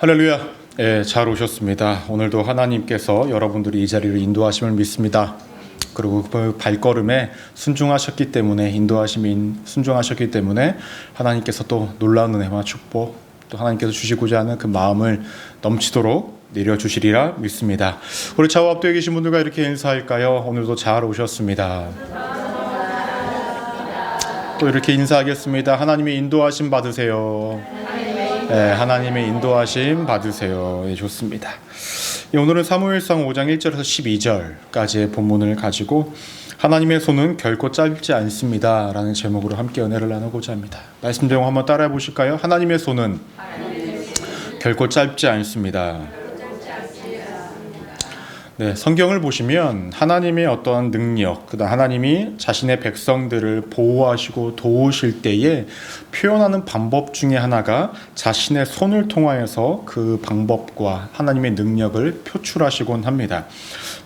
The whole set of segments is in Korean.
할렐루야. 예, 잘 오셨습니다. 오늘도 하나님께서 여러분들이 이 자리를 인도하심을 믿습니다. 그리고 그 발걸음에 순종하셨기 때문에 순종하셨기 때문에 하나님께서 또 놀라운 은혜와 축복, 또 하나님께서 주시고자 하는 그 마음을 넘치도록 내려주시리라 믿습니다. 우리 좌우 앞뒤에 계신 분들과 이렇게 인사할까요? 오늘도 잘 오셨습니다. 또 이렇게 인사하겠습니다. 하나님의 인도하심 받으세요. 네, 하나님의 인도하심 받으세요. 네, 좋습니다. 오늘은 사무엘상 5장 1절에서 12절까지의 본문을 가지고 하나님의 손은 결코 짧지 않습니다 라는 제목으로 함께 은혜를 나누고자 합니다. 말씀 내용 한번 따라해 보실까요? 하나님의 손은 결코 짧지 않습니다. 네, 성경을 보시면 하나님의 어떤 능력, 그다음 하나님이 자신의 백성들을 보호하시고 도우실 때에 표현하는 방법 중에 하나가 자신의 손을 통하여서 그 방법과 하나님의 능력을 표출하시곤 합니다.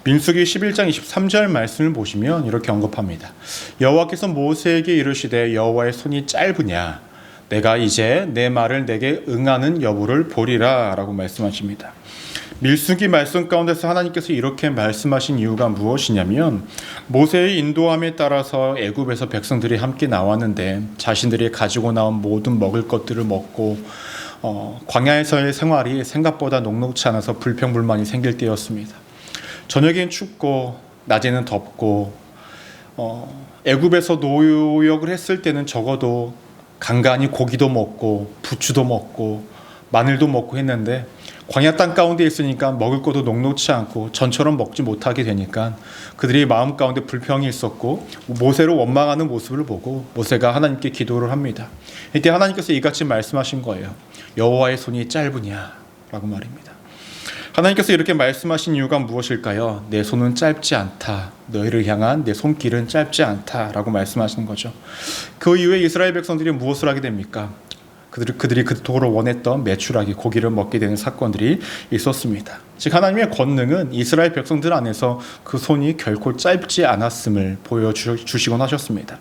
민수기 11장 23절 말씀을 보시면 이렇게 언급합니다. 여호와께서 모세에게 이르시되 여호와의 손이 짧으냐? 내가 이제 내 말을 내게 응하는 여부를 보리라 라고 말씀하십니다. 밀수기 말씀 가운데서 하나님께서 이렇게 말씀하신 이유가 무엇이냐면 모세의 인도함에 따라서 애굽에서 백성들이 함께 나왔는데 자신들이 가지고 나온 모든 먹을 것들을 먹고 광야에서의 생활이 생각보다 녹록지 않아서 불평불만이 생길 때였습니다. 저녁엔 춥고 낮에는 덥고 애굽에서 노역을 했을 때는 적어도 간간히 고기도 먹고 부추도 먹고 마늘도 먹고 했는데 광야 땅 가운데 있으니까 먹을 것도 녹록지 않고 전처럼 먹지 못하게 되니까 그들이 마음 가운데 불평이 있었고 모세를 원망하는 모습을 보고 모세가 하나님께 기도를 합니다. 이때 하나님께서 이같이 말씀하신 거예요. 여호와의 손이 짧으냐 라고 말입니다. 하나님께서 이렇게 말씀하신 이유가 무엇일까요? 내 손은 짧지 않다. 너희를 향한 내 손길은 짧지 않다 라고 말씀하시는 거죠. 그 이후에 이스라엘 백성들이 무엇을 하게 됩니까? 그들이 그토록 원했던 메추라기 고기를 먹게 되는 사건들이 있었습니다. 즉 하나님의 권능은 이스라엘 백성들 안에서 그 손이 결코 짧지 않았음을 보여주시곤 하셨습니다.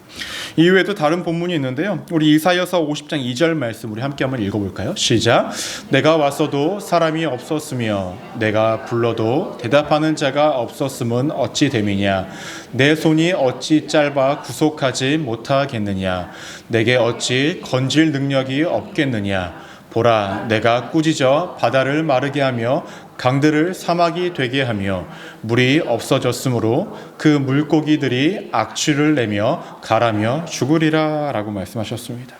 이외에도 다른 본문이 있는데요. 우리 이사야서 50장 2절 말씀 우리 함께 한번 읽어볼까요? 시작. 내가 왔어도 사람이 없었으며 내가 불러도 대답하는 자가 없었음은 어찌 됨이냐. 내 손이 어찌 짧아 구속하지 못하겠느냐. 내게 어찌 건질 능력이 없겠느냐. 보라, 내가 꾸짖어 바다를 마르게 하며 강들을 사막이 되게 하며 물이 없어졌으므로 그 물고기들이 악취를 내며 가라며 죽으리라 라고 말씀하셨습니다.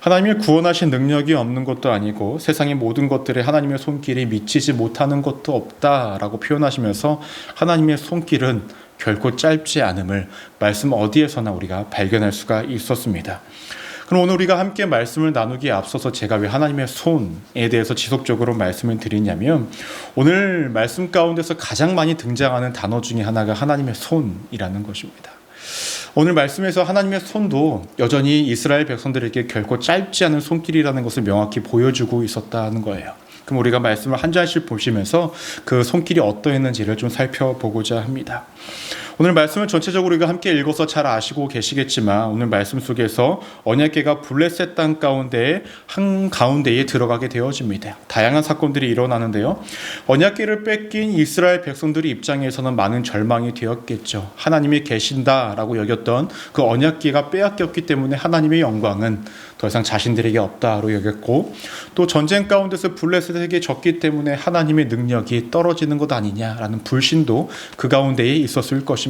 하나님의 구원하신 능력이 없는 것도 아니고 세상의 모든 것들에 하나님의 손길이 미치지 못하는 것도 없다라고 표현하시면서 하나님의 손길은 결코 짧지 않음을 말씀 어디에서나 우리가 발견할 수가 있었습니다. 그럼 오늘 우리가 함께 말씀을 나누기에 앞서서 제가 왜 하나님의 손에 대해서 지속적으로 말씀을 드리냐면 오늘 말씀 가운데서 가장 많이 등장하는 단어 중에 하나가 하나님의 손이라는 것입니다. 오늘 말씀에서 하나님의 손도 여전히 이스라엘 백성들에게 결코 짧지 않은 손길이라는 것을 명확히 보여주고 있었다는 거예요. 그럼 우리가 말씀을 한 절씩 보시면서 그 손길이 어떠했는지를 좀 살펴보고자 합니다. 오늘 말씀을 전체적으로 우리가 함께 읽어서 잘 아시고 계시겠지만 오늘 말씀 속에서 언약궤가 블레셋 땅 가운데 한가운데에 들어가게 되어집니다. 다양한 사건들이 일어나는데요. 언약궤를 뺏긴 이스라엘 백성들의 입장에서는 많은 절망이 되었겠죠. 하나님이 계신다라고 여겼던 그 언약궤가 빼앗겼기 때문에 하나님의 영광은 더 이상 자신들에게 없다로 여겼고 또 전쟁 가운데서 블레셋에게 졌기 때문에 하나님의 능력이 떨어지는 것 아니냐라는 불신도 그 가운데에 있었을 것입니다.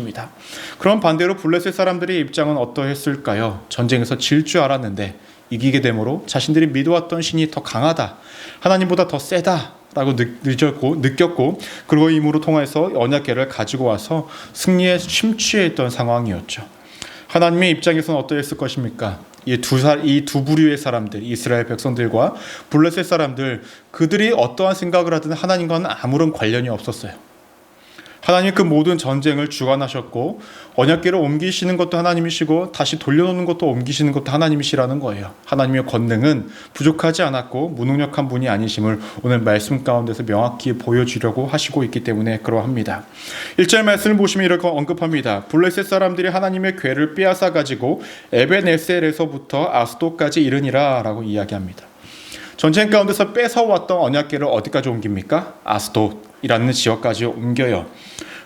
그럼 반대로 블레셋 사람들의 입장은 어떠했을까요? 전쟁에서 질 줄 알았는데 이기게 되므로 자신들이 믿어왔던 신이 더 강하다, 하나님보다 더 세다 라고 느꼈고 그리고 임으로 통해서 언약궤를 가지고 와서 승리에 심취했던 상황이었죠. 하나님의 입장에서는 어떠했을 것입니까? 이 두 부류의 사람들, 이스라엘 백성들과 블레셋 사람들, 그들이 어떠한 생각을 하든 하나님과는 아무런 관련이 없었어요. 하나님 그 모든 전쟁을 주관하셨고 언약궤를 옮기시는 것도 하나님이시고 다시 돌려놓는 것도 옮기시는 것도 하나님이시라는 거예요. 하나님의 권능은 부족하지 않았고 무능력한 분이 아니심을 오늘 말씀 가운데서 명확히 보여주려고 하시고 있기 때문에 그러합니다. 1절 말씀을 보시면 이렇게 언급합니다. 블레셋 사람들이 하나님의 궤를 빼앗아 가지고 에벤에셀에서부터 아스돗까지 이르니라 라고 이야기합니다. 전쟁 가운데서 뺏어왔던 언약궤를 어디까지 옮깁니까? 아스돗이라는 지역까지 옮겨요.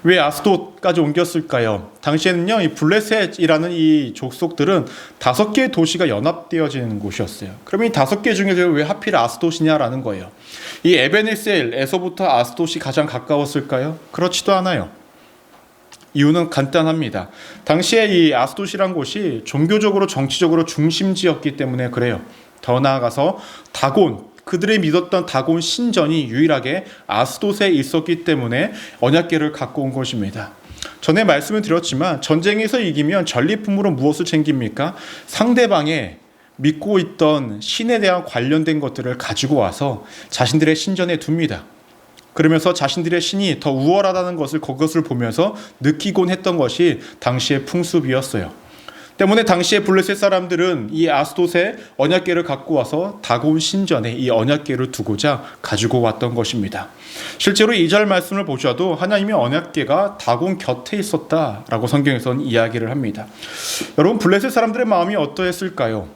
왜 아스돗까지 옮겼을까요? 당시에는요, 이 블레셋이라는 이 족속들은 5개의 도시가 연합되어지는 곳이었어요. 그럼 이 5개 중에서 왜 하필 아스돗이냐라는 거예요. 이 에베네셀에서부터 아스돗이 가장 가까웠을까요? 그렇지도 않아요. 이유는 간단합니다. 당시에 이 아스돗이란 곳이 종교적으로 정치적으로 중심지였기 때문에 그래요. 더 나아가서 다곤, 그들이 믿었던 다곤 신전이 유일하게 아스돗에 있었기 때문에 언약궤를 갖고 온 것입니다. 전에 말씀을 드렸지만 전쟁에서 이기면 전리품으로 무엇을 챙깁니까? 상대방의 믿고 있던 신에 대한 관련된 것들을 가지고 와서 자신들의 신전에 둡니다. 그러면서 자신들의 신이 더 우월하다는 것을 그것을 보면서 느끼곤 했던 것이 당시의 풍습이었어요. 때문에 당시에 블레셋 사람들은 이 아스돗에 언약궤를 갖고 와서 다곤 신전에 이 언약궤를 두고자 가지고 왔던 것입니다. 실제로 2절 말씀을 보셔도 하나님의 언약궤가 다곤 곁에 있었다라고 성경에서는 이야기를 합니다. 여러분, 블레셋 사람들의 마음이 어떠했을까요?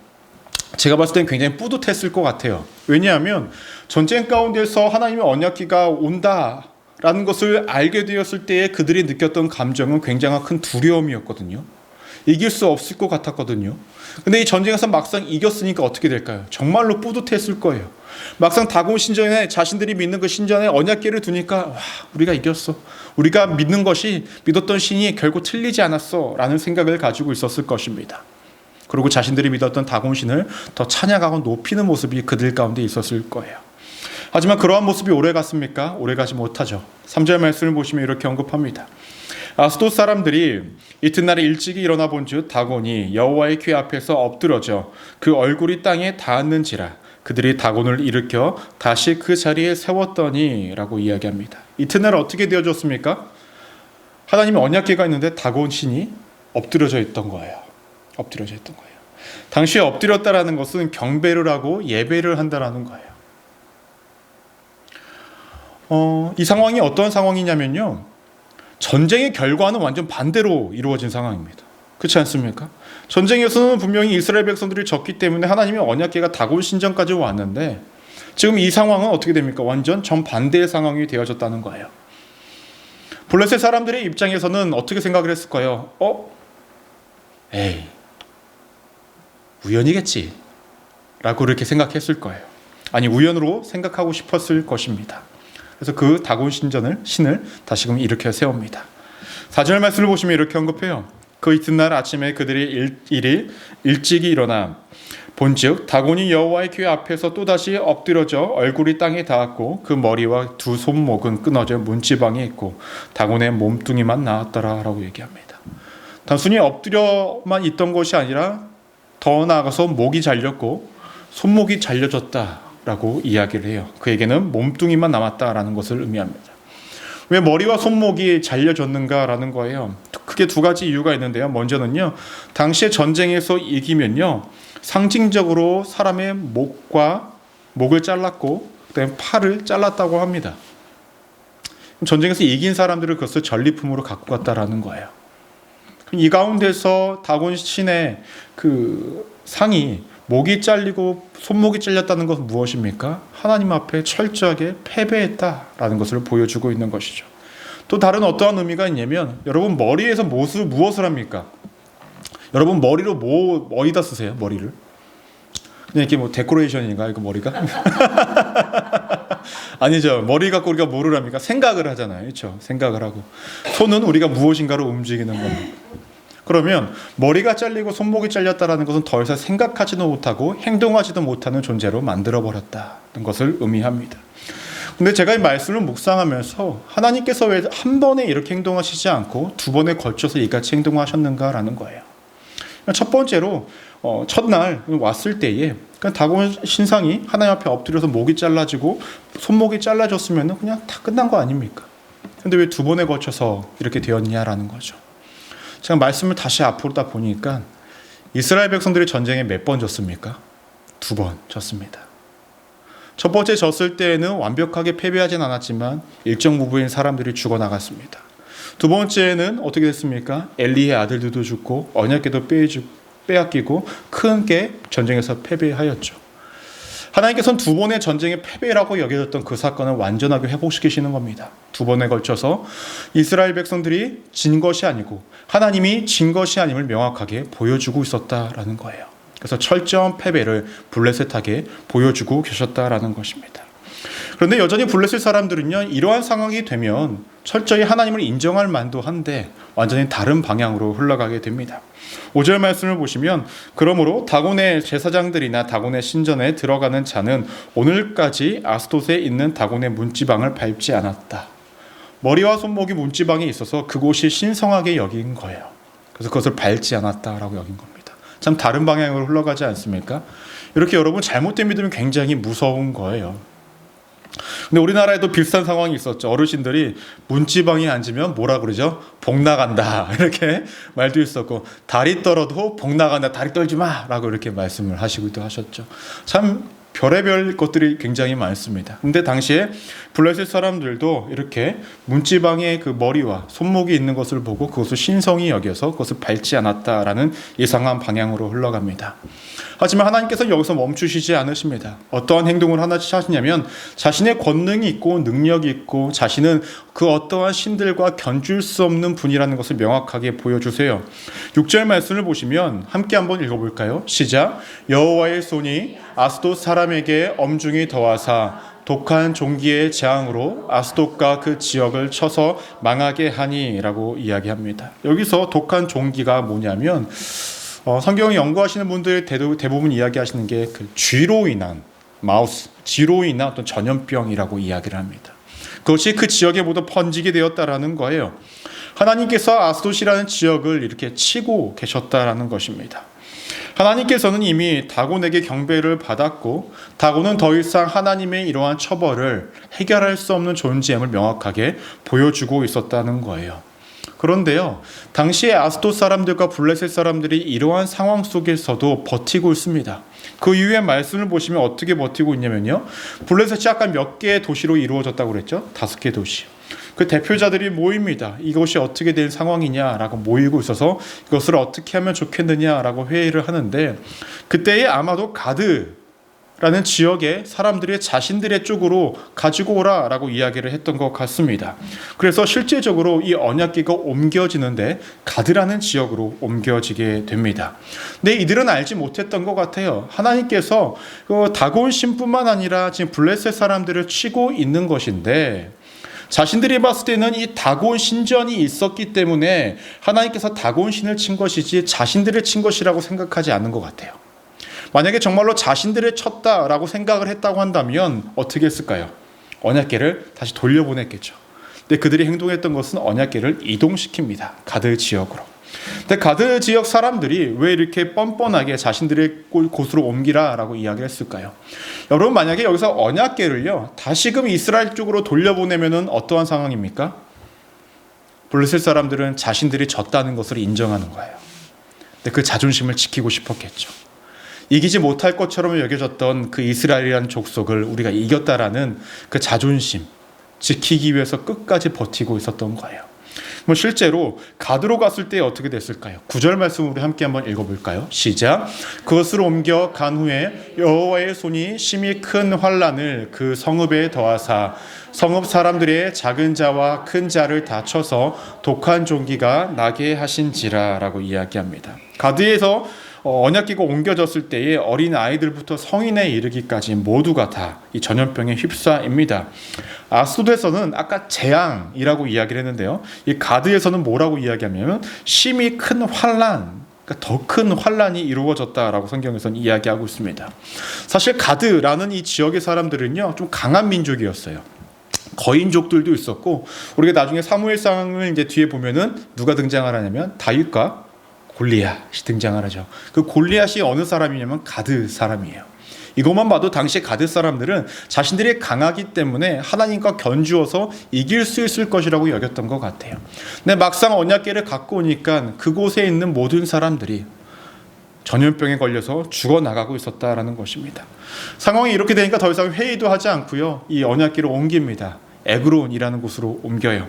제가 봤을 땐 굉장히 뿌듯했을 것 같아요. 왜냐하면 전쟁 가운데서 하나님의 언약궤가 온다라는 것을 알게 되었을 때에 그들이 느꼈던 감정은 굉장히 큰 두려움이었거든요. 이길 수 없을 것 같았거든요. 근데 이 전쟁에서 막상 이겼으니까 어떻게 될까요? 정말로 뿌듯했을 거예요. 막상 다곤 신전에 자신들이 믿는 그 신전에 언약궤를 두니까 와, 우리가 이겼어. 우리가 믿는 것이 믿었던 신이 결국 틀리지 않았어 라는 생각을 가지고 있었을 것입니다. 그리고 자신들이 믿었던 다곤 신을 더 찬양하고 높이는 모습이 그들 가운데 있었을 거예요. 하지만 그러한 모습이 오래 갔습니까? 오래 가지 못하죠. 3절 말씀을 보시면 이렇게 언급합니다. 아스돗 사람들이 이튿날에 일찍이 일어나 본즉 다곤이 여호와의 궤 앞에서 엎드러져 그 얼굴이 땅에 닿았는지라 그들이 다곤을 일으켜 다시 그 자리에 세웠더니 라고 이야기합니다. 이튿날 어떻게 되어졌습니까? 하나님의 언약궤가 있는데 다곤 신이 엎드려져 있던 거예요. 엎드려져 있던 거예요. 당시에 엎드렸다라는 것은 경배를 하고 예배를 한다라는 거예요. 이 상황이 어떤 상황이냐면요, 전쟁의 결과는 완전 반대로 이루어진 상황입니다. 그렇지 않습니까? 전쟁에서는 분명히 이스라엘 백성들이 졌기 때문에 하나님의 언약궤가 다곤 신전까지 왔는데 지금 이 상황은 어떻게 됩니까? 완전 정반대의 상황이 되어졌다는 거예요. 블레셋 사람들의 입장에서는 어떻게 생각을 했을까요? 에이, 우연이겠지 라고 이렇게 생각했을 거예요. 아니, 우연으로 생각하고 싶었을 것입니다. 그래서 그 다곤 신을 다시금 일으켜 세웁니다. 4절 말씀을 보시면 이렇게 언급해요. 그 이튿날 아침에 그들이 일찍이 일어나 본즉 다곤이 여호와의 궤 앞에서 또다시 엎드려져 얼굴이 땅에 닿았고 그 머리와 두 손목은 끊어져 문지방에 있고 다곤의 몸뚱이만 나왔더라 라고 얘기합니다. 단순히 엎드려만 있던 것이 아니라 더 나아가서 목이 잘렸고 손목이 잘려졌다 라고 이야기를 해요. 그에게는 몸뚱이만 남았다라는 것을 의미합니다. 왜 머리와 손목이 잘려졌는가라는 거예요. 크게 2가지 이유가 있는데요. 먼저는요, 당시에 전쟁에서 이기면요, 상징적으로 사람의 목을 잘랐고 그다음에 팔을 잘랐다고 합니다. 전쟁에서 이긴 사람들을 그것을 전리품으로 갖고 갔다라는 거예요. 이 가운데서 다곤 신의 그 상이 목이 잘리고 손목이 잘렸다는 것은 무엇입니까? 하나님 앞에 철저하게 패배했다라는 것을 보여주고 있는 것이죠. 또 다른 어떠한 의미가 있냐면, 여러분 머리에서 무엇을 합니까? 여러분 머리로 어디다 쓰세요? 머리를? 그냥 이렇게 데코레이션인가 이거 머리가? 아니죠. 머리 갖고 우리가 뭐를 합니까? 생각을 하잖아요. 그렇죠? 생각을 하고. 손은 우리가 무엇인가를 움직이는 겁니다. 그러면 머리가 잘리고 손목이 잘렸다는 것은 더 이상 생각하지도 못하고 행동하지도 못하는 존재로 만들어버렸다는 것을 의미합니다. 근데 제가 이 말씀을 묵상하면서 하나님께서 왜 한 번에 이렇게 행동하시지 않고 2번에 걸쳐서 이같이 행동하셨는가라는 거예요. 첫 번째로 첫날 왔을 때에 다곤 신상이 하나님 앞에 엎드려서 목이 잘라지고 손목이 잘라졌으면 그냥 다 끝난 거 아닙니까? 근데 왜 2번에 걸쳐서 이렇게 되었냐라는 거죠. 제가 말씀을 다시 앞으로다 보니까 이스라엘 백성들이 전쟁에 몇 번 졌습니까? 2번 졌습니다. 첫 번째 졌을 때에는 완벽하게 패배하진 않았지만 일정 부분의 사람들이 죽어나갔습니다. 2번째는 어떻게 됐습니까? 엘리의 아들들도 죽고 언약궤도 빼앗기고 큰 게 전쟁에서 패배하였죠. 하나님께서는 두 번의 전쟁의 패배라고 여겨졌던 그 사건을 완전하게 회복시키시는 겁니다. 두 번에 걸쳐서 이스라엘 백성들이 진 것이 아니고 하나님이 진 것이 아님을 명확하게 보여주고 있었다라는 거예요. 그래서 철저한 패배를 블레셋에게 보여주고 계셨다라는 것입니다. 그런데 여전히 블레셋 사람들은요, 이러한 상황이 되면 철저히 하나님을 인정할 만도 한데 완전히 다른 방향으로 흘러가게 됩니다. 5절 말씀을 보시면 그러므로 다곤의 제사장들이나 다곤의 신전에 들어가는 자는 오늘까지 아스돗에 있는 다곤의 문지방을 밟지 않았다. 머리와 손목이 문지방에 있어서 그곳이 신성하게 여긴 거예요. 그래서 그것을 밟지 않았다라고 여긴 겁니다. 참 다른 방향으로 흘러가지 않습니까? 이렇게 여러분 잘못된 믿음이 굉장히 무서운 거예요. 근데 우리나라에도 비슷한 상황이 있었죠. 어르신들이 문지방에 앉으면 뭐라 그러죠? 복 나간다 이렇게 말도 있었고, 다리 떨어도 복 나간다, 다리 떨지 마 라고 이렇게 말씀을 하시기도 하셨죠. 참 별의별 것들이 굉장히 많습니다. 근데 당시에 블레셋 사람들도 이렇게 문지방에 그 머리와 손목이 있는 것을 보고 그것을 신성히 여겨서 그것을 밟지 않았다라는 이상한 방향으로 흘러갑니다. 하지만 하나님께서 여기서 멈추시지 않으십니다. 어떠한 행동을 하시냐면 자신의 권능이 있고 능력이 있고 자신은 그 어떠한 신들과 견줄 수 없는 분이라는 것을 명확하게 보여주세요. 6절 말씀을 보시면 함께 한번 읽어볼까요? 시작. 여호와의 손이 아스돗 사람에게 엄중히 더하사 독한 종기의 재앙으로 아스돗과 그 지역을 쳐서 망하게 하니 라고 이야기합니다. 여기서 독한 종기가 뭐냐면 성경을 연구하시는 분들이 대부분 이야기하시는 게 그 쥐로 인한 쥐로 인한 어떤 전염병이라고 이야기를 합니다. 그것이 그 지역에 모두 번지게 되었다라는 거예요. 하나님께서 아스돗이라는 지역을 이렇게 치고 계셨다라는 것입니다. 하나님께서는 이미 다곤에게 경배를 받았고 다곤은 더 이상 하나님의 이러한 처벌을 해결할 수 없는 존재임을 명확하게 보여주고 있었다는 거예요. 그런데요, 당시에 아스돗 사람들과 블레셋 사람들이 이러한 상황 속에서도 버티고 있습니다. 그 이후의 말씀을 보시면 어떻게 버티고 있냐면요, 블레셋이 아까 몇 개의 도시로 이루어졌다고 그랬죠? 5개 도시. 그 대표자들이 모입니다. 이것이 어떻게 된 상황이냐라고 모이고 있어서 이것을 어떻게 하면 좋겠느냐라고 회의를 하는데, 그때에 아마도 가드라는 지역의 사람들이 자신들의 쪽으로 가지고 오라라고 이야기를 했던 것 같습니다. 그래서 실제적으로 이 언약궤가 옮겨지는데 가드라는 지역으로 옮겨지게 됩니다. 근데 이들은 알지 못했던 것 같아요. 하나님께서 다곤 신뿐만 아니라 지금 블레셋 사람들을 치고 있는 것인데, 자신들이 봤을 때는 이 다곤 신전이 있었기 때문에 하나님께서 다곤 신을 친 것이지 자신들을 친 것이라고 생각하지 않는 것 같아요. 만약에 정말로 자신들을 쳤다라고 생각을 했다고 한다면 어떻게 했을까요? 언약궤를 다시 돌려보냈겠죠. 근데 그들이 행동했던 것은 언약궤를 이동시킵니다. 가드 지역으로. 근데 가드 지역 사람들이 왜 이렇게 뻔뻔하게 자신들의 곳으로 옮기라라고 이야기를 했을까요? 여러분, 만약에 여기서 언약궤를요 다시금 이스라엘 쪽으로 돌려보내면은 어떠한 상황입니까? 블레셋 사람들은 자신들이 졌다는 것을 인정하는 거예요. 근데 그 자존심을 지키고 싶었겠죠. 이기지 못할 것처럼 여겨졌던 그 이스라엘이라는 족속을 우리가 이겼다라는 그 자존심 지키기 위해서 끝까지 버티고 있었던 거예요. 실제로 가드로 갔을 때 어떻게 됐을까요? 9절 말씀 우리 함께 한번 읽어볼까요? 시작. 그것을 옮겨 간 후에 여호와의 손이 심히 큰 환난을 그 성읍에 더하사 성읍 사람들의 작은 자와 큰 자를 다 쳐서 독한 종기가 나게 하신지라 라고 이야기합니다. 가드에서 언약궤가 옮겨졌을 때에 어린 아이들부터 성인에 이르기까지 모두가 다 이 전염병에 휩싸입니다. 아스돗에서는 아까 재앙이라고 이야기를 했는데요, 이 가드에서는 뭐라고 이야기하냐면 심히 큰 환난, 그러니까 더 큰 환난이 이루어졌다라고 성경에서는 이야기하고 있습니다. 사실 가드라는 이 지역의 사람들은요 좀 강한 민족이었어요. 거인족들도 있었고, 우리가 나중에 사무엘상을 이제 뒤에 보면은 누가 등장을 하냐면 다윗과 골리앗이 등장을 하죠. 그 골리앗이 어느 사람이냐면 가드 사람이에요. 이것만 봐도 당시 가드 사람들은 자신들이 강하기 때문에 하나님과 견주어서 이길 수 있을 것이라고 여겼던 것 같아요. 근데 막상 언약궤를 갖고 오니까 그곳에 있는 모든 사람들이 전염병에 걸려서 죽어나가고 있었다라는 것입니다. 상황이 이렇게 되니까 더 이상 회의도 하지 않고요, 이 언약궤를 옮깁니다. 에그론이라는 곳으로 옮겨요.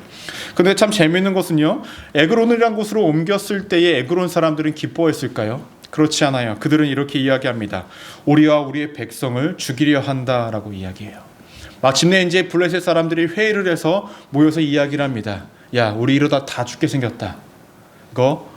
근데 참 재미있는 것은요, 에그론이라는 곳으로 옮겼을 때의 에그론 사람들은 기뻐했을까요? 그렇지 않아요. 그들은 이렇게 이야기합니다. 우리와 우리의 백성을 죽이려 한다라고 이야기해요. 마침내 이제 블레셋 사람들이 회의를 해서 모여서 이야기를 합니다. 야, 우리 이러다 다 죽게 생겼다. 이거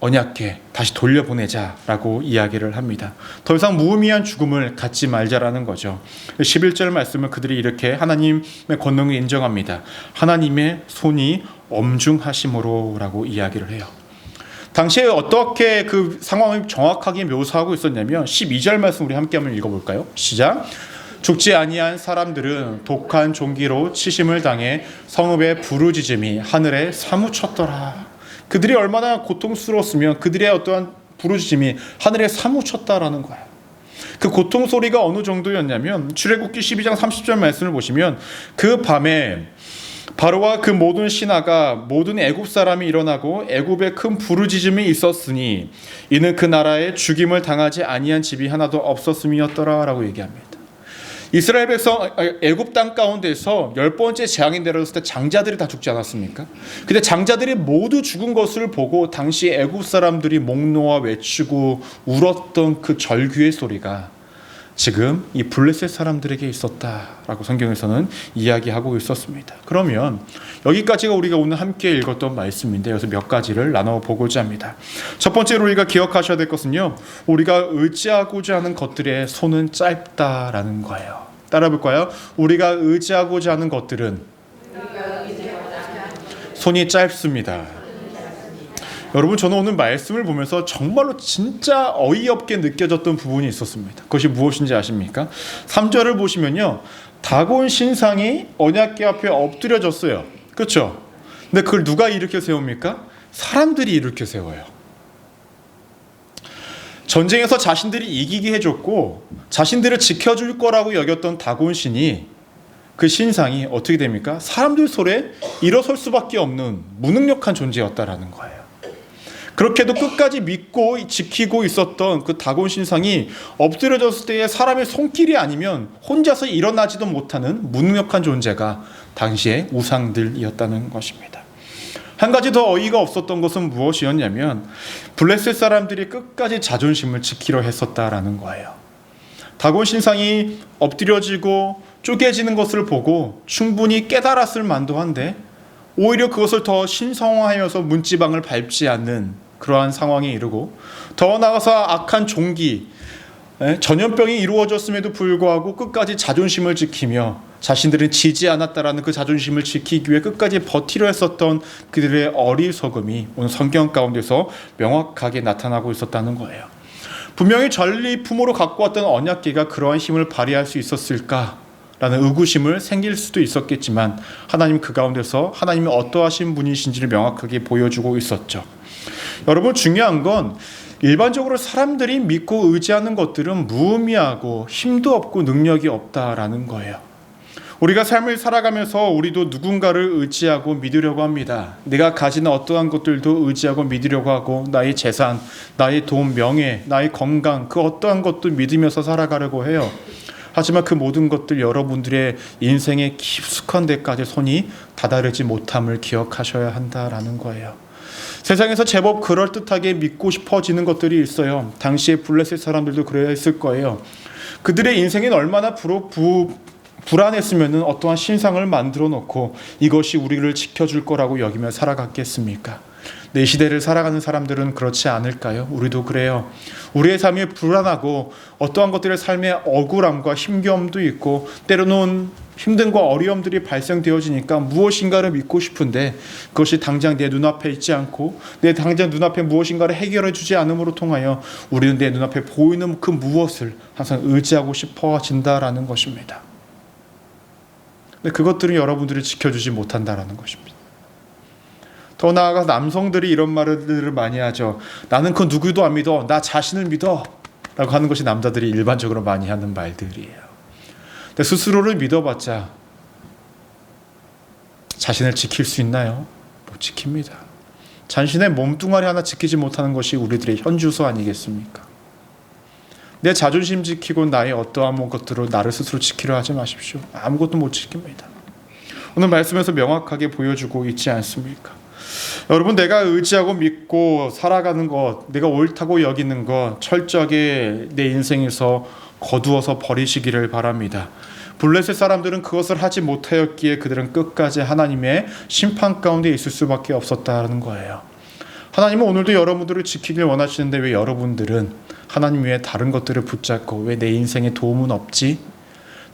언약궤 다시 돌려보내자라고 이야기를 합니다. 더 이상 무의미한 죽음을 갖지 말자라는 거죠. 11절 말씀은 그들이 이렇게 하나님의 권능을 인정합니다. 하나님의 손이 엄중하심으로라고 이야기를 해요. 당시에 어떻게 그 상황을 정확하게 묘사하고 있었냐면 12절 말씀 우리 함께 한번 읽어볼까요? 시작. 죽지 아니한 사람들은 독한 종기로 치심을 당해 성읍의 부르짖음이 하늘에 사무쳤더라. 그들이 얼마나 고통스러웠으면 그들의 어떠한 부르짖음이 하늘에 사무쳤다라는 거예요. 그 고통 소리가 어느 정도였냐면 출애굽기 12장 30절 말씀을 보시면 그 밤에 바로와 그 모든 신하가 모든 애굽 사람이 일어나고 애굽에 큰 부르짖음이 있었으니 이는 그 나라에 죽임을 당하지 아니한 집이 하나도 없었음이었더라라고 얘기합니다. 이스라엘 백성 애굽 땅 가운데서 10번째 재앙이 내려졌을 때 장자들이 다 죽지 않았습니까? 근데 장자들이 모두 죽은 것을 보고 당시 애굽 사람들이 목 놓아 외치고 울었던 그 절규의 소리가 지금 이 블레셋 사람들에게 있었다라고 성경에서는 이야기하고 있었습니다. 그러면 여기까지가 우리가 오늘 함께 읽었던 말씀인데 여기서 몇 가지를 나눠보고자 합니다. 첫 번째로 우리가 기억하셔야 될 것은요, 우리가 의지하고자 하는 것들의 손은 짧다라는 거예요. 따라 볼까요? 우리가 의지하고자 하는 것들은 손이 짧습니다. 여러분, 저는 오늘 말씀을 보면서 정말로 진짜 어이없게 느껴졌던 부분이 있었습니다. 그것이 무엇인지 아십니까? 3절을 보시면요, 다곤 신상이 언약궤 앞에 엎드려졌어요. 그렇죠? 근데 그걸 누가 일으켜 세웁니까? 사람들이 일으켜 세워요. 전쟁에서 자신들이 이기게 해줬고 자신들을 지켜줄 거라고 여겼던 다곤 신이, 그 신상이 어떻게 됩니까? 사람들 손에 일어설 수밖에 없는 무능력한 존재였다라는 거예요. 그렇게도 끝까지 믿고 지키고 있었던 그 다곤 신상이 엎드려졌을 때의 사람의 손길이 아니면 혼자서 일어나지도 못하는 무능력한 존재가 당시의 우상들이었다는 것입니다. 한 가지 더 어이가 없었던 것은 무엇이었냐면 블레셋 사람들이 끝까지 자존심을 지키려 했었다라는 거예요. 다곤 신상이 엎드려지고 쪼개지는 것을 보고 충분히 깨달았을 만도 한데 오히려 그것을 더 신성화하여서 문지방을 밟지 않는 그러한 상황에 이르고, 더 나아가서 악한 종기, 전염병이 이루어졌음에도 불구하고 끝까지 자존심을 지키며 자신들은 지지 않았다라는 그 자존심을 지키기 위해 끝까지 버티려 했었던 그들의 어리석음이 오늘 성경 가운데서 명확하게 나타나고 있었다는 거예요. 분명히 전리품으로 갖고 왔던 언약궤가 그러한 힘을 발휘할 수 있었을까? 라는 의구심을 생길 수도 있었겠지만 하나님 그 가운데서 하나님이 어떠하신 분이신지를 명확하게 보여주고 있었죠. 여러분, 중요한 건 일반적으로 사람들이 믿고 의지하는 것들은 무의미하고 힘도 없고 능력이 없다라는 거예요. 우리가 삶을 살아가면서 우리도 누군가를 의지하고 믿으려고 합니다. 내가 가진 어떠한 것들도 의지하고 믿으려고 하고, 나의 재산, 나의 돈, 명예, 나의 건강, 그 어떠한 것도 믿으면서 살아가려고 해요. 하지만 그 모든 것들 여러분들의 인생의 깊숙한 데까지 손이 다다르지 못함을 기억하셔야 한다라는 거예요. 세상에서 제법 그럴듯하게 믿고 싶어지는 것들이 있어요. 당시에 블레셋 사람들도 그래야 했을 거예요. 그들의 인생은 얼마나 불안했으면 어떠한 신상을 만들어 놓고 이것이 우리를 지켜줄 거라고 여기며 살아갔겠습니까? 내 시대를 살아가는 사람들은 그렇지 않을까요? 우리도 그래요. 우리의 삶이 불안하고 어떠한 것들의 삶에 억울함과 힘겨움도 있고 때로는 힘듦과 어려움들이 발생되어지니까 무엇인가를 믿고 싶은데 그것이 당장 내 눈앞에 있지 않고 내 당장 눈앞에 무엇인가를 해결해 주지 않음으로 통하여 우리는 내 눈앞에 보이는 그 무엇을 항상 의지하고 싶어진다라는 것입니다. 근데 그것들은 여러분들이 지켜주지 못한다라는 것입니다. 더 나아가 남성들이 이런 말들을 많이 하죠. 나는 그 누구도 안 믿어. 나 자신을 믿어. 라고 하는 것이 남자들이 일반적으로 많이 하는 말들이에요. 근데 스스로를 믿어봤자 자신을 지킬 수 있나요? 못 지킵니다. 자신의 몸뚱아리 하나 지키지 못하는 것이 우리들의 현주소 아니겠습니까? 내 자존심 지키고 나의 어떠한 것들로 나를 스스로 지키려 하지 마십시오. 아무것도 못 지킵니다. 오늘 말씀에서 명확하게 보여주고 있지 않습니까? 여러분, 내가 의지하고 믿고 살아가는 것, 내가 옳다고 여기는 것 철저하게 내 인생에서 거두어서 버리시기를 바랍니다. 블레셋 사람들은 그것을 하지 못하였기에 그들은 끝까지 하나님의 심판 가운데 있을 수밖에 없었다는 거예요. 하나님은 오늘도 여러분들을 지키길 원하시는데 왜 여러분들은 하나님 외에 다른 것들을 붙잡고 왜 내 인생에 도움은 없지?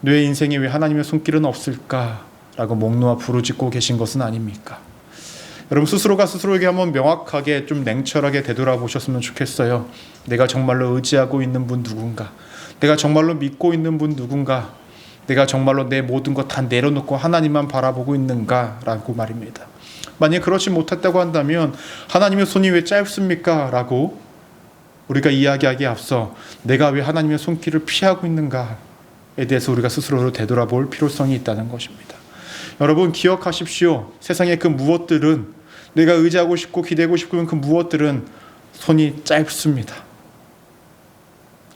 내 인생에 왜 하나님의 손길은 없을까? 라고 목 놓아 부르짖고 계신 것은 아닙니까? 여러분, 스스로가 스스로에게 한번 명확하게 좀 냉철하게 되돌아보셨으면 좋겠어요. 내가 정말로 의지하고 있는 분 누군가? 내가 정말로 믿고 있는 분 누군가? 내가 정말로 내 모든 것 다 내려놓고 하나님만 바라보고 있는가? 라고 말입니다. 만약 그렇지 못했다고 한다면 하나님의 손이 왜 짧습니까? 라고 우리가 이야기하기에 앞서 내가 왜 하나님의 손길을 피하고 있는가에 대해서 우리가 스스로를 되돌아볼 필요성이 있다는 것입니다. 여러분, 기억하십시오. 세상의 그 무엇들은, 내가 의지하고 싶고 기대고 싶은 그 무엇들은 손이 짧습니다.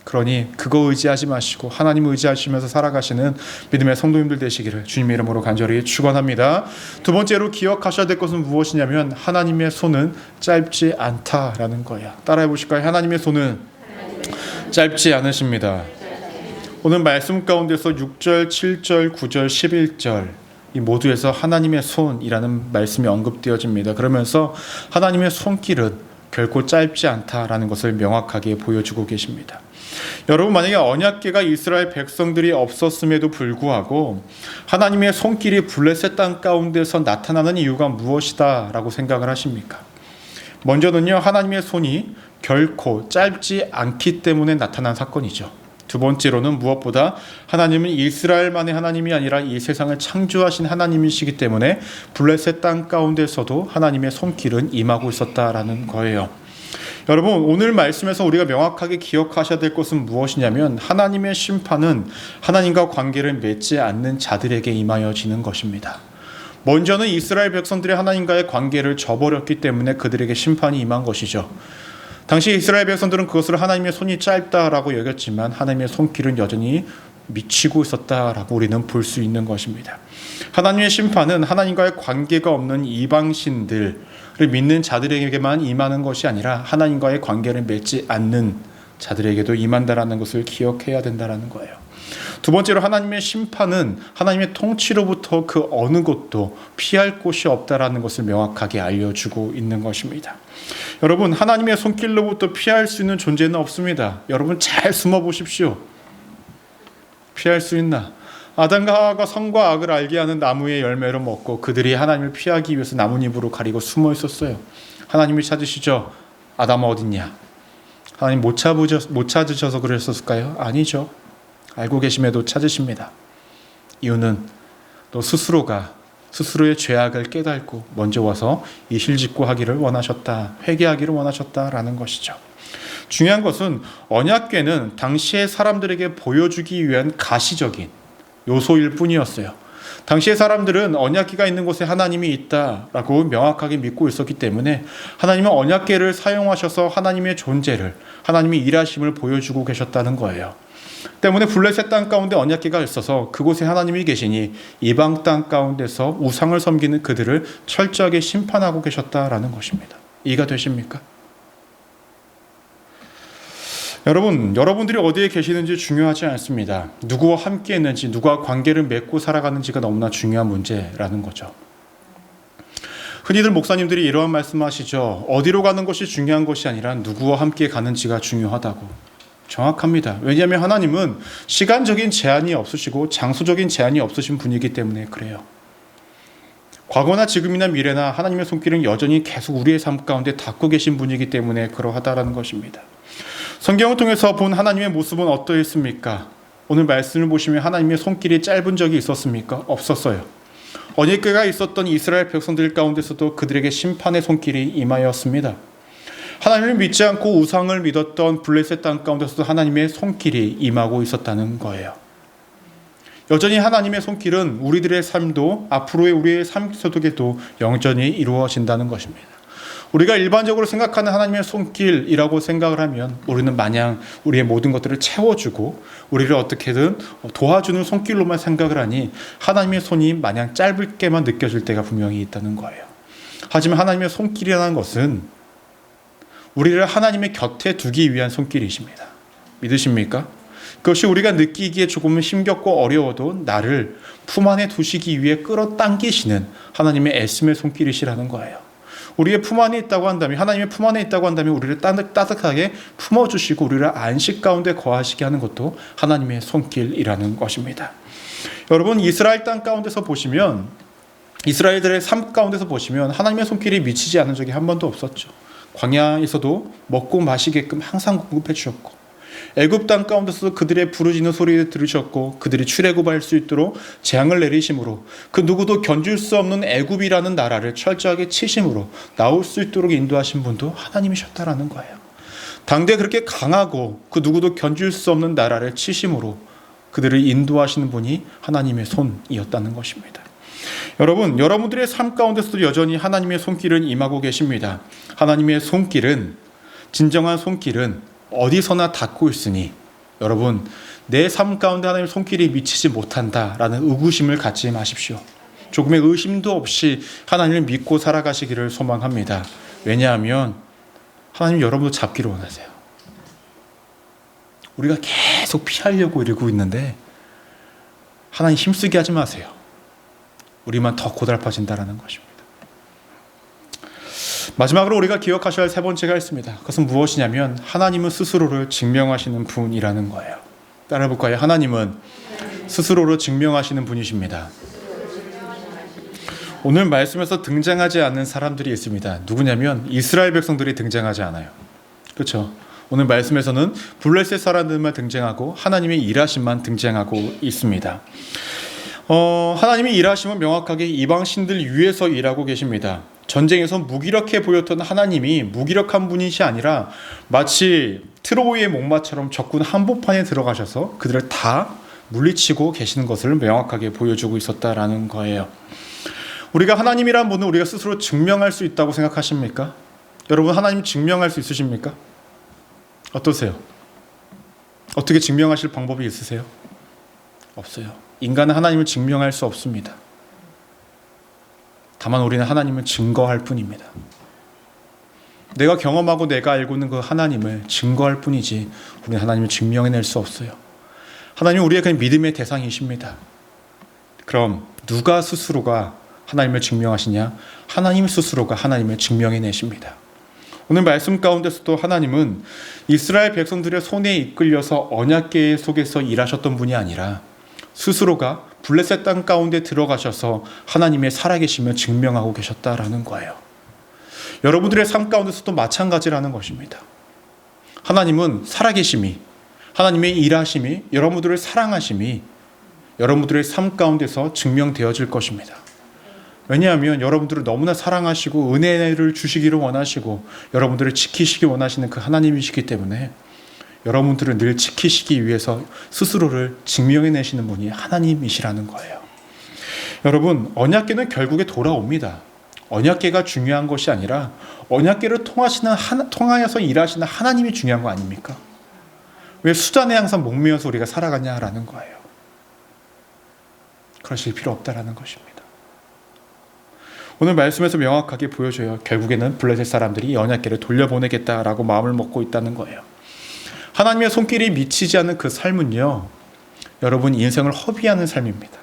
그러니 그거 의지하지 마시고 하나님 의지하시면서 살아가시는 믿음의 성도님들 되시기를 주님의 이름으로 간절히 축원합니다. 두 번째로 기억하셔야 될 것은 무엇이냐면 하나님의 손은 짧지 않다라는 거예요. 따라해 보실까요? 하나님의 손은 짧지 않으십니다. 오늘 말씀 가운데서 6절, 7절, 9절, 11절 이 모두에서 하나님의 손이라는 말씀이 언급되어집니다. 그러면서 하나님의 손길은 결코 짧지 않다라는 것을 명확하게 보여주고 계십니다. 여러분, 만약에 언약궤가 이스라엘 백성들이 없었음에도 불구하고 하나님의 손길이 블레셋 땅 가운데서 나타나는 이유가 무엇이다 라고 생각을 하십니까? 먼저는요, 하나님의 손이 결코 짧지 않기 때문에 나타난 사건이죠. 두 번째로는 무엇보다 하나님은 이스라엘만의 하나님이 아니라 이 세상을 창조하신 하나님이시기 때문에 블레셋 땅 가운데서도 하나님의 손길은 임하고 있었다라는 거예요. 여러분, 오늘 말씀에서 우리가 명확하게 기억하셔야 될 것은 무엇이냐면 하나님의 심판은 하나님과 관계를 맺지 않는 자들에게 임하여지는 것입니다. 먼저는 이스라엘 백성들이 하나님과의 관계를 저버렸기 때문에 그들에게 심판이 임한 것이죠. 당시 이스라엘 백성들은 그것을 하나님의 손이 짧다라고 여겼지만 하나님의 손길은 여전히 미치고 있었다라고 우리는 볼 수 있는 것입니다. 하나님의 심판은 하나님과의 관계가 없는 이방신들을 믿는 자들에게만 임하는 것이 아니라 하나님과의 관계를 맺지 않는 자들에게도 임한다라는 것을 기억해야 된다는 거예요. 두 번째로 하나님의 심판은 하나님의 통치로부터 그 어느 곳도 피할 곳이 없다라는 것을 명확하게 알려주고 있는 것입니다. 여러분, 하나님의 손길로부터 피할 수 있는 존재는 없습니다. 여러분, 잘 숨어 보십시오. 피할 수 있나? 아담과 하와가 선과 악을 알게 하는 나무의 열매를 먹고 그들이 하나님을 피하기 위해서 나뭇잎으로 가리고 숨어 있었어요. 하나님이 찾으시죠? 아담아 어딨냐? 하나님 못 찾으셔서 그랬었을까요? 아니죠. 알고 계심에도 찾으십니다. 이유는 너 스스로가 스스로의 죄악을 깨닫고 먼저 와서 이실직고 하기를 원하셨다, 회개하기를 원하셨다라는 것이죠. 중요한 것은 언약궤는 당시의 사람들에게 보여주기 위한 가시적인 요소일 뿐이었어요. 당시의 사람들은 언약궤가 있는 곳에 하나님이 있다라고 명확하게 믿고 있었기 때문에 하나님은 언약궤를 사용하셔서 하나님의 존재를, 하나님의 일하심을 보여주고 계셨다는 거예요. 때문에 블레셋 땅 가운데 언약궤가 있어서 그곳에 하나님이 계시니 이방 땅 가운데서 우상을 섬기는 그들을 철저하게 심판하고 계셨다라는 것입니다. 이해가 되십니까? 여러분, 여러분들이 어디에 계시는지 중요하지 않습니다. 누구와 함께 있는지, 누구와 관계를 맺고 살아가는지가 너무나 중요한 문제라는 거죠. 흔히들 목사님들이 이러한 말씀하시죠. 어디로 가는 것이 중요한 것이 아니라 누구와 함께 가는지가 중요하다고. 정확합니다. 왜냐하면 하나님은 시간적인 제한이 없으시고 장소적인 제한이 없으신 분이기 때문에 그래요. 과거나 지금이나 미래나 하나님의 손길은 여전히 계속 우리의 삶 가운데 닿고 계신 분이기 때문에 그러하다라는 것입니다. 성경을 통해서 본 하나님의 모습은 어떠했습니까? 오늘 말씀을 보시면 하나님의 손길이 짧은 적이 있었습니까? 없었어요. 언약궤가 있었던 이스라엘 백성들 가운데서도 그들에게 심판의 손길이 임하였습니다. 하나님을 믿지 않고 우상을 믿었던 블레셋 땅 가운데서도 하나님의 손길이 임하고 있었다는 거예요. 여전히 하나님의 손길은 우리들의 삶도 앞으로의 우리의 삶 속에도 영전히 이루어진다는 것입니다. 우리가 일반적으로 생각하는 하나님의 손길이라고 생각을 하면 우리는 마냥 우리의 모든 것들을 채워주고 우리를 어떻게든 도와주는 손길로만 생각을 하니 하나님의 손이 마냥 짧게만 느껴질 때가 분명히 있다는 거예요. 하지만 하나님의 손길이라는 것은 우리를 하나님의 곁에 두기 위한 손길이십니다. 믿으십니까? 그것이 우리가 느끼기에 조금은 힘겹고 어려워도 나를 품 안에 두시기 위해 끌어당기시는 하나님의 애씀의 손길이시라는 거예요. 우리의 품 안에 있다고 한다면, 하나님의 품 안에 있다고 한다면 우리를 따뜻하게 품어주시고 우리를 안식 가운데 거하시게 하는 것도 하나님의 손길이라는 것입니다. 여러분, 이스라엘 땅 가운데서 보시면, 이스라엘들의 삶 가운데서 보시면 하나님의 손길이 미치지 않은 적이 한 번도 없었죠. 광야에서도 먹고 마시게끔 항상 공급해 주셨고, 애굽 땅 가운데서도 그들의 부르짖는 소리를 들으셨고, 그들이 출애굽할 수 있도록 재앙을 내리심으로, 그 누구도 견줄 수 없는 애굽이라는 나라를 철저하게 치심으로 나올 수 있도록 인도하신 분도 하나님이셨다라는 거예요. 당대 그렇게 강하고 그 누구도 견줄 수 없는 나라를 치심으로 그들을 인도하시는 분이 하나님의 손이었다는 것입니다. 여러분, 여러분들의 삶 가운데서도 여전히 하나님의 손길은 임하고 계십니다. 하나님의 손길은, 진정한 손길은 어디서나 닿고 있으니 여러분, 내 삶 가운데 하나님의 손길이 미치지 못한다라는 의구심을 갖지 마십시오. 조금의 의심도 없이 하나님을 믿고 살아가시기를 소망합니다. 왜냐하면 하나님 여러분도 잡기를 원하세요. 우리가 계속 피하려고 이러고 있는데 하나님 힘쓰게 하지 마세요. 우리만 더 고달파진다라는 것입니다. 마지막으로 우리가 기억하셔야 할 세 번째가 있습니다. 그것은 무엇이냐면 하나님은 스스로를 증명하시는 분이라는 거예요. 따라해볼까요? 하나님은 스스로를 증명하시는 분이십니다. 오늘 말씀에서 등장하지 않는 사람들이 있습니다. 누구냐면 이스라엘 백성들이 등장하지 않아요. 그렇죠? 오늘 말씀에서는 블레셋 사람들만 등장하고 하나님의 일하심만 등장하고 있습니다. 하나님의 일하심은 명확하게 이방신들 위에서 일하고 계십니다. 전쟁에서 무기력해 보였던 하나님이 무기력한 분이시 아니라 마치 트로이의 목마처럼 적군 한복판에 들어가셔서 그들을 다 물리치고 계시는 것을 명확하게 보여주고 있었다라는 거예요. 우리가 하나님이란 분은 우리가 스스로 증명할 수 있다고 생각하십니까? 여러분, 하나님 증명할 수 있으십니까? 어떠세요? 어떻게 증명하실 방법이 있으세요? 없어요. 인간은 하나님을 증명할 수 없습니다. 다만 우리는 하나님을 증거할 뿐입니다. 내가 경험하고 내가 알고 있는 그 하나님을 증거할 뿐이지 우리는 하나님을 증명해낼 수 없어요. 하나님은 우리의 그냥 믿음의 대상이십니다. 그럼 누가 스스로가 하나님을 증명하시냐? 하나님 스스로가 하나님을 증명해내십니다. 오늘 말씀 가운데서도 하나님은 이스라엘 백성들의 손에 이끌려서 언약궤 속에서 일하셨던 분이 아니라 스스로가 블레셋 땅 가운데 들어가셔서 하나님의 살아계심을 증명하고 계셨다라는 거예요. 여러분들의 삶 가운데서도 마찬가지라는 것입니다. 하나님은 살아계심이, 하나님의 일하심이, 여러분들을 사랑하심이 여러분들의 삶 가운데서 증명되어질 것입니다. 왜냐하면 여러분들을 너무나 사랑하시고 은혜를 주시기를 원하시고 여러분들을 지키시기 원하시는 그 하나님이시기 때문에 여러분들을 늘 지키시기 위해서 스스로를 증명해내시는 분이 하나님이시라는 거예요. 여러분, 언약궤는 결국에 돌아옵니다. 언약궤가 중요한 것이 아니라 언약궤를 통하여서 일하시는 하나님이 중요한 거 아닙니까? 왜 수단에 항상 목매어서 우리가 살아가냐라는 거예요. 그러실 필요 없다라는 것입니다. 오늘 말씀에서 명확하게 보여줘요. 결국에는 블레셋 사람들이 언약궤를 돌려보내겠다라고 마음을 먹고 있다는 거예요. 하나님의 손길이 미치지 않는 그 삶은요, 여러분 인생을 허비하는 삶입니다.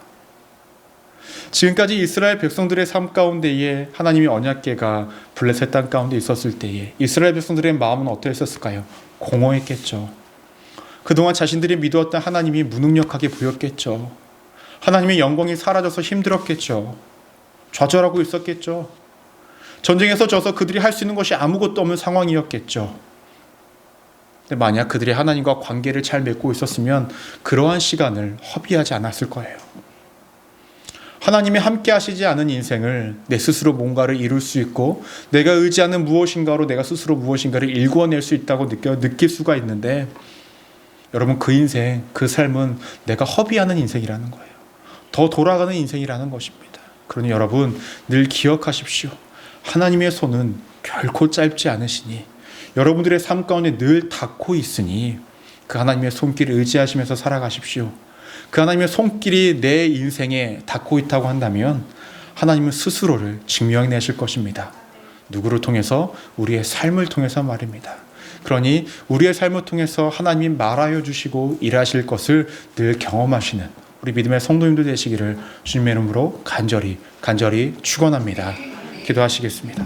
지금까지 이스라엘 백성들의 삶 가운데에 하나님의 언약궤가 블레셋 땅 가운데 있었을 때에 이스라엘 백성들의 마음은 어떠했을까요? 공허했겠죠. 그동안 자신들이 믿었던 하나님이 무능력하게 보였겠죠. 하나님의 영광이 사라져서 힘들었겠죠. 좌절하고 있었겠죠. 전쟁에서 져서 그들이 할 수 있는 것이 아무것도 없는 상황이었겠죠. 근데 만약 그들이 하나님과 관계를 잘 맺고 있었으면 그러한 시간을 허비하지 않았을 거예요. 하나님이 함께 하시지 않은 인생을 내 스스로 뭔가를 이룰 수 있고 내가 의지하는 무엇인가로 내가 스스로 무엇인가를 일궈낼 수 있다고 느낄 수가 있는데 여러분, 그 인생, 그 삶은 내가 허비하는 인생이라는 거예요. 더 돌아가는 인생이라는 것입니다. 그러니 여러분, 늘 기억하십시오. 하나님의 손은 결코 짧지 않으시니 여러분들의 삶 가운데 늘 닿고 있으니 그 하나님의 손길을 의지하시면서 살아가십시오. 그 하나님의 손길이 내 인생에 닿고 있다고 한다면 하나님은 스스로를 증명해내실 것입니다. 누구를 통해서? 우리의 삶을 통해서 말입니다. 그러니 우리의 삶을 통해서 하나님이 말하여 주시고 일하실 것을 늘 경험하시는 우리 믿음의 성도님들 되시기를 주님의 이름으로 간절히 축원합니다. 기도하시겠습니다.